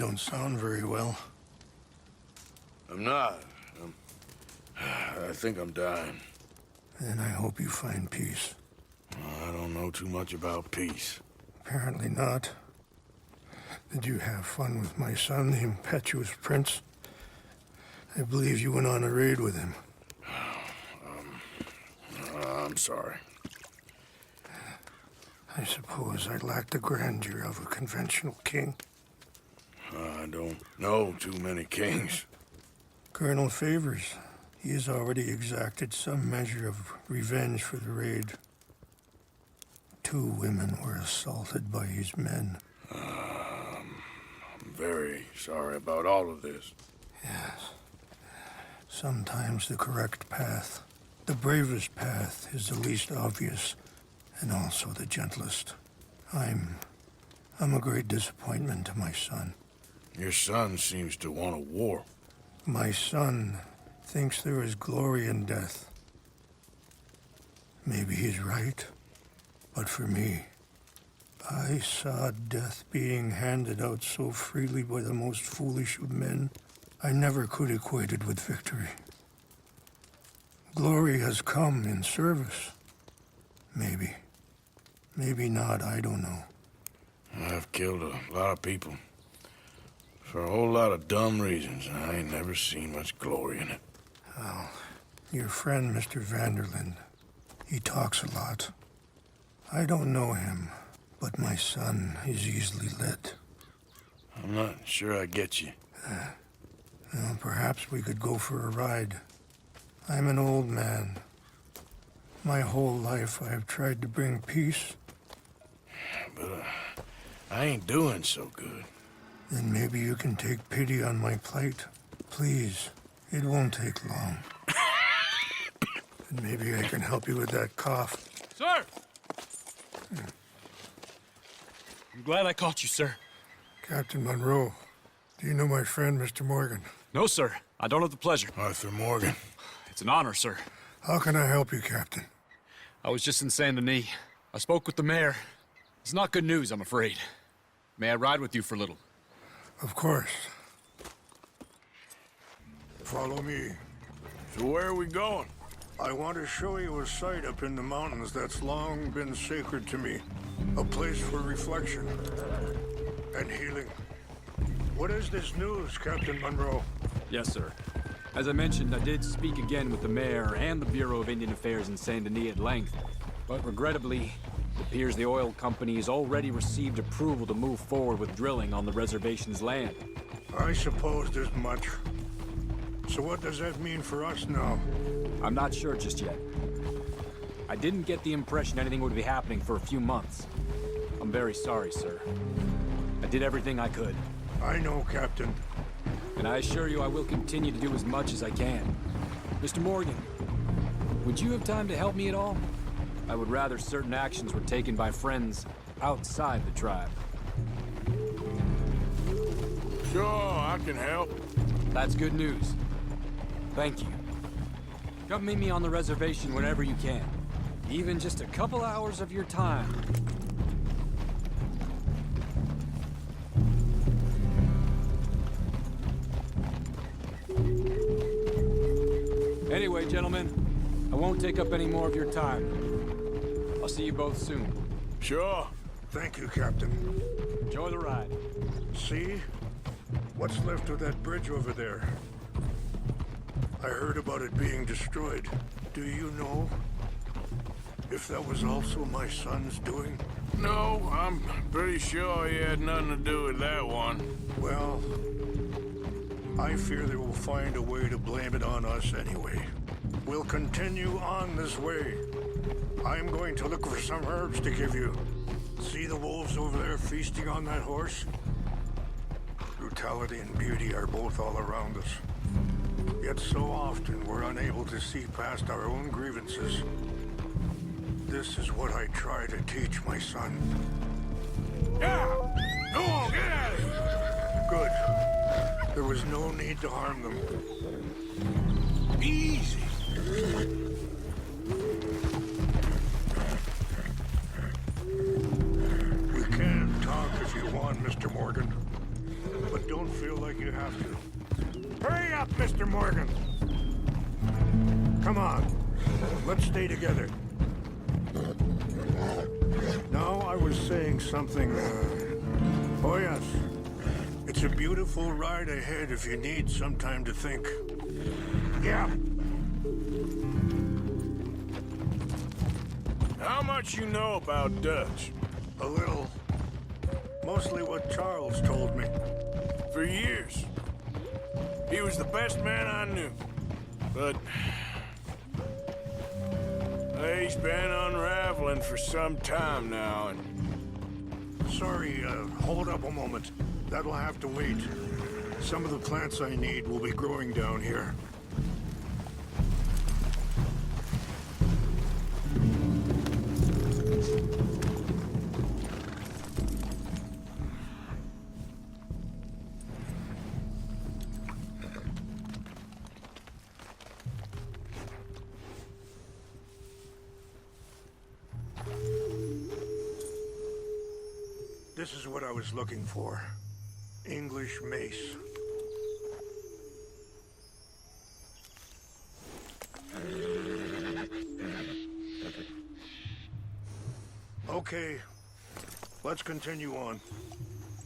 don't sound very well. I'm not. I think I'm dying. Then I hope you find peace. I don't know too much about peace. Apparently not. Did you have fun with my son, the impetuous prince? I believe you went on a raid with him. I'm sorry. I suppose I lack the grandeur of a conventional king. I don't know too many kings. Colonel Favors, he has already exacted some measure of revenge for the raid. 2 women were assaulted by his men. I'm very sorry about all of this. Yes. Sometimes the correct path, the bravest path, is the least obvious, and also the gentlest. I'm a great disappointment to my son. Your son seems to want a war. My son thinks there is glory in death. Maybe he's right, but for me, I saw death being handed out so freely by the most foolish of men, I never could equate it with victory. Glory has come in service. Maybe. Maybe not, I don't know. I've killed a lot of people. For a whole lot of dumb reasons, and I ain't never seen much glory in it. Well, your friend, Mr. Vanderlyn, he talks a lot. I don't know him, but my son is easily led. I'm not sure I get you. Well, perhaps we could go for a ride. I'm an old man. My whole life I have tried to bring peace. But I ain't doing so good. Then maybe you can take pity on my plight. Please, it won't take long. And maybe I can help you with that cough. Sir! I'm glad I caught you, sir. Captain Monroe, do you know my friend, Mr. Morgan? No, sir. I don't have the pleasure. Arthur Morgan. It's an honor, sir. How can I help you, Captain? I was just in Saint Denis. I spoke with the mayor. It's not good news, I'm afraid. May I ride with you for a little? Of course. Follow me. So where are we going? I want to show you a site up in the mountains that's long been sacred to me. A place for reflection and healing. What is this news, Captain Monroe? Yes, sir. As I mentioned, I did speak again with the mayor and the Bureau of Indian Affairs in Saint Denis at length. But regrettably, it appears the oil company has already received approval to move forward with drilling on the reservation's land. I supposed as much. So what does that mean for us now? I'm not sure just yet. I didn't get the impression anything would be happening for a few months. I'm very sorry, sir. I did everything I could. I know, Captain. And I assure you I will continue to do as much as I can. Mr. Morgan, would you have time to help me at all? I would rather certain actions were taken by friends outside the tribe. Sure, I can help. That's good news. Thank you. Come meet me on the reservation whenever you can. Even just a couple hours of your time. Anyway, gentlemen, I won't take up any more of your time. I'll see you both soon. Sure. Thank you, Captain. Enjoy the ride. See? What's left of that bridge over there? I heard about it being destroyed. Do you know if that was also my son's doing? No, I'm pretty sure he had nothing to do with that one. Well, I fear they will find a way to blame it on us anyway. We'll continue on this way. I'm going to look for some herbs to give you. See the wolves over there feasting on that horse? Brutality and beauty are both all around us. Yet so often we're unable to see past our own grievances. This is what I try to teach my son. Yeah! Come on, get at it! Good. There was no need to harm them. Easy. We can talk if you want, Mr. Morgan. But don't feel like you have to. Hurry up, Mr. Morgan! Come on, let's stay together. No, I was saying something, oh yes. It's a beautiful ride ahead if you need some time to think. Yeah. How much you know about Dutch? A little. Mostly what Charles told me. For years. He was the best man I knew. But he's been unraveling for some time now, and... Sorry, hold up a moment. That'll have to wait. Some of the plants I need will be growing down here. This is what I was looking for. English mace. Okay, let's continue on.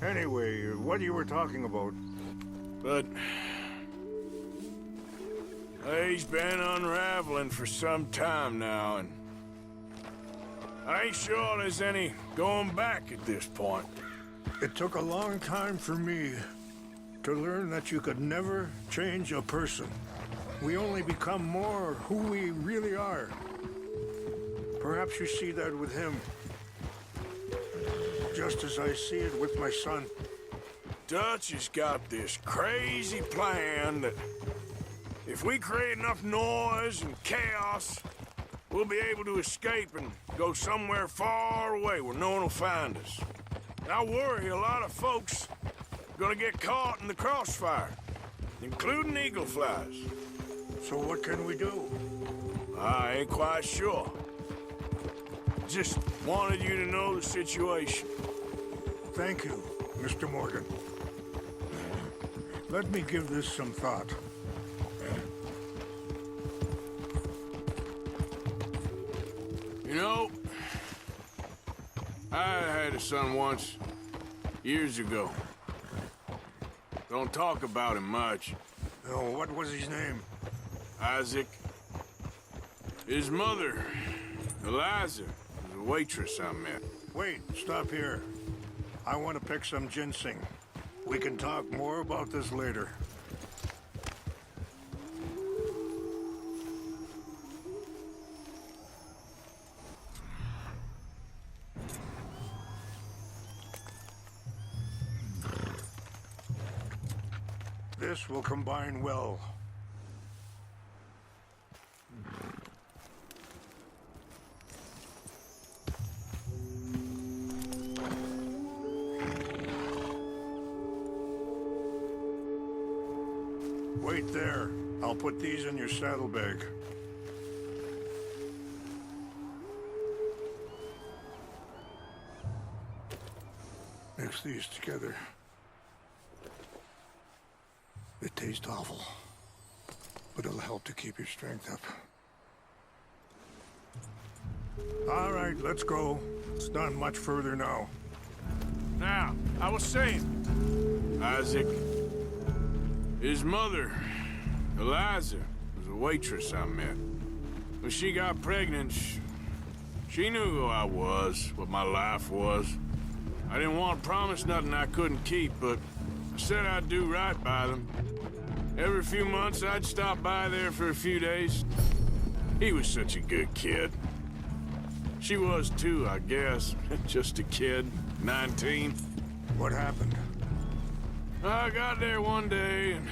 Anyway, what you were talking about? But he's been unraveling for some time now, and I ain't sure there's any going back at this point. It took a long time for me to learn that you could never change a person. We only become more who we really are. Perhaps you see that with him, just as I see it with my son. Dutch has got this crazy plan that if we create enough noise and chaos, we'll be able to escape and go somewhere far away where no one will find us. I worry a lot of folks are gonna get caught in the crossfire, including eagle flies. So what can we do? I ain't quite sure. Just wanted you to know the situation. Thank you, Mr. Morgan. Let me give this some thought. You know, I had a son once, years ago. Don't talk about him much. Oh, what was his name? Isaac. His mother, Eliza, was a waitress I met. Wait, stop here. I want to pick some ginseng. We can talk more about this later. This will combine well. Wait there. I'll put these in your saddlebag. Mix these together. They taste awful, but it'll help to keep your strength up. All right, let's go. It's not much further now. Now, I was saying, Isaac, his mother, Eliza, was a waitress I met. When she got pregnant, she knew who I was, what my life was. I didn't want to promise nothing I couldn't keep, but I said I'd do right by them. Every few months, I'd stop by there for a few days. He was such a good kid. She was too, I guess. Just a kid, 19. What happened? I got there one day and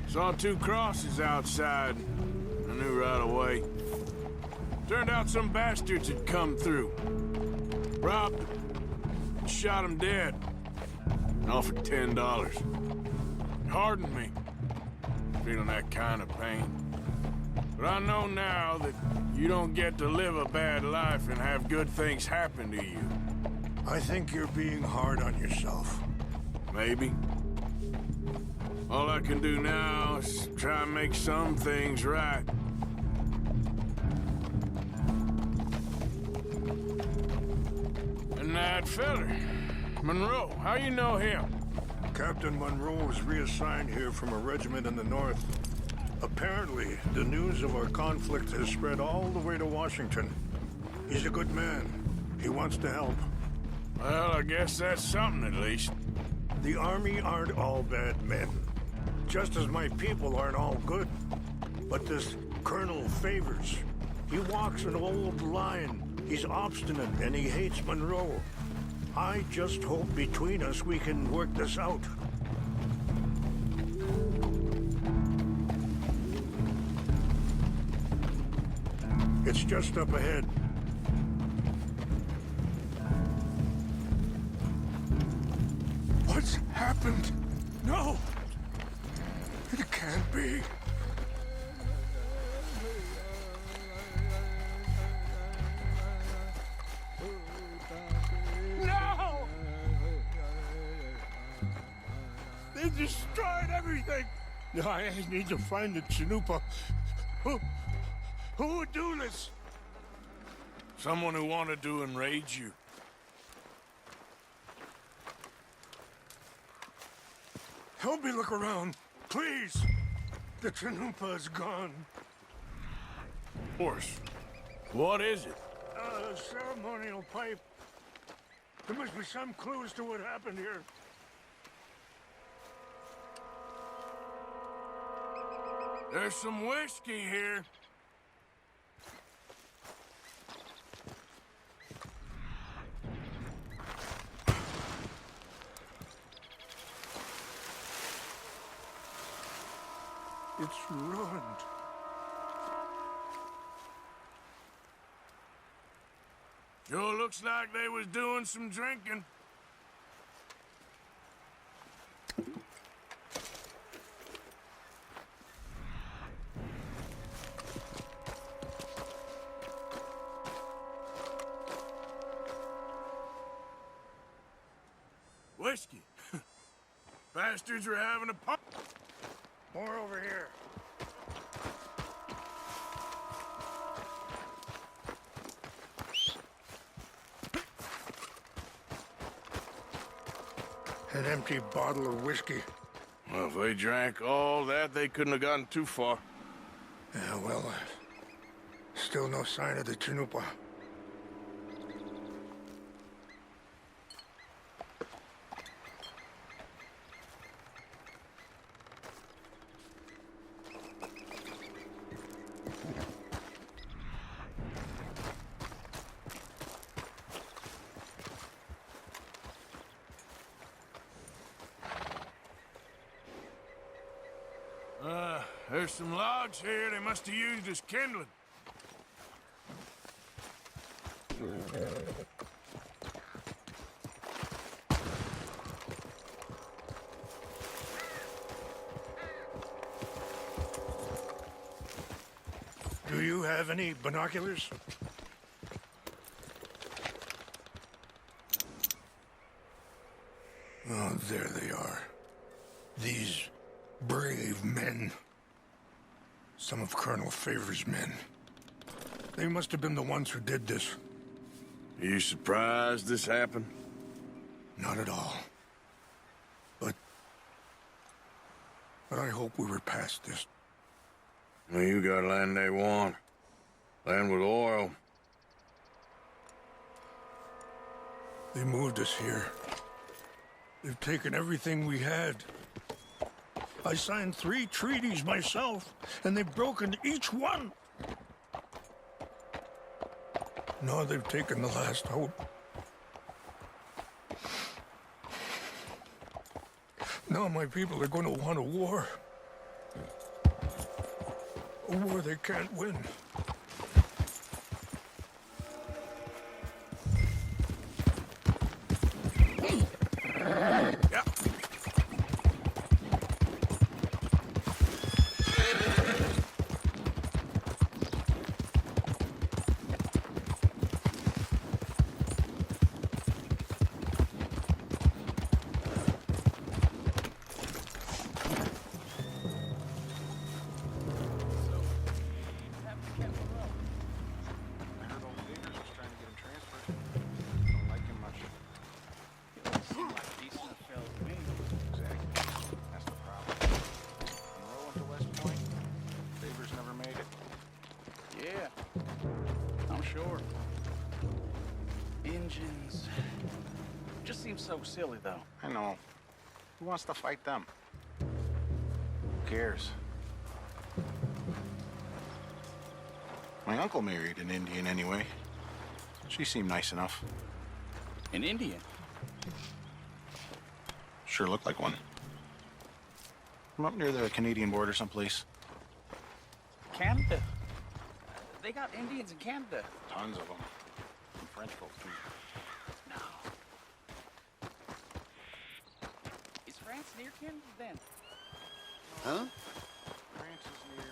saw two crosses outside. I knew right away. Turned out some bastards had come through. Robbed them, shot him dead, and offered $10. It hardened me, feeling that kind of pain. But I know now that you don't get to live a bad life and have good things happen to you. I think you're being hard on yourself. maybe. All I can do now is try and make some things right. And that feller, Monroe, how you know him? Captain Monroe was reassigned here from a regiment in the north. Apparently, the news of our conflict has spread all the way to Washington. He's a good man. He wants to help. Well, I guess that's something at least. The army aren't all bad men. Just as my people aren't all good. But this Colonel Favors, he walks an old line. He's obstinate and he hates Monroe. I just hope between us we can work this out. It's just up ahead. What's happened? No! It can't be. No! They destroyed everything! I need to find the Chanupa. Who would do this? Someone who wanted to enrage you. Help me look around, please. The Chanupa is gone. Of course. What is it? A ceremonial pipe. There must be some clues to what happened here. There's some whiskey here. It's ruined. Sure looks like they was doing some drinking. Whiskey. Bastards are having a pop. More over here. An empty bottle of whiskey. Well, if they drank all that, they couldn't have gotten too far. Yeah, well, still no sign of the Chanupa. There's some logs here they must have used as kindling. Do you have any binoculars? Oh, there they are. These brave men. Some of Colonel Favors' men. They must have been the ones who did this. Are you surprised this happened? Not at all. But I hope we were past this. Well, you got land they want. Land with oil. They moved us here. They've taken everything we had. I signed 3 treaties myself, and they've broken each one. Now they've taken the last hope. Now my people are going to want a war. A war they can't win. Yeah. sure. Engines. Just seems so silly, though. I know. Who wants to fight them? Who cares? My uncle married an Indian anyway. She seemed nice enough. An Indian? Sure looked like one. I'm up near the Canadian border someplace. Canada? They got Indians in Canada. Tons of them. And French folk too. No. Is France near Canada then? Huh? France is near...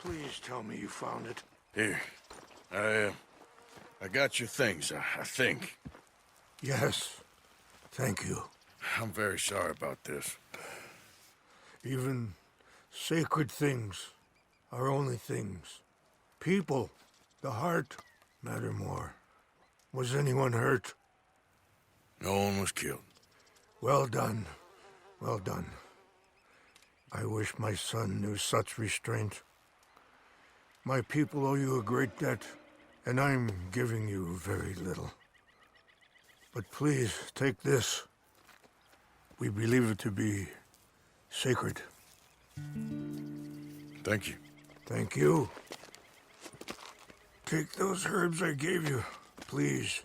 Please tell me you found it. Here. I got your things, I think. Yes. Thank you. I'm very sorry about this. Even sacred things are only things. People, the heart, matter more. Was anyone hurt? No one was killed. Well done. Well done. I wish my son knew such restraint. My people owe you a great debt, and I'm giving you very little. But please, take this. We believe it to be sacred. Thank you. Thank you. Take those herbs I gave you, please.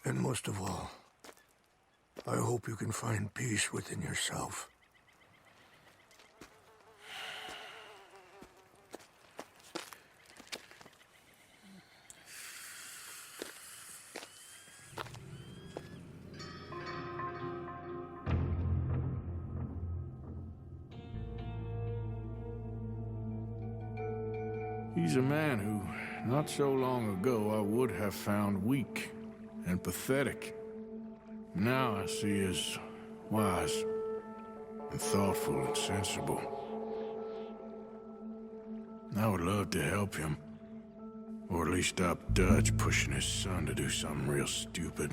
And most of all, I hope you can find peace within yourself. He's a man who, not so long ago, I would have found weak and pathetic. Now I see as wise and thoughtful and sensible. I would love to help him, or at least stop Dutch pushing his son to do something real stupid.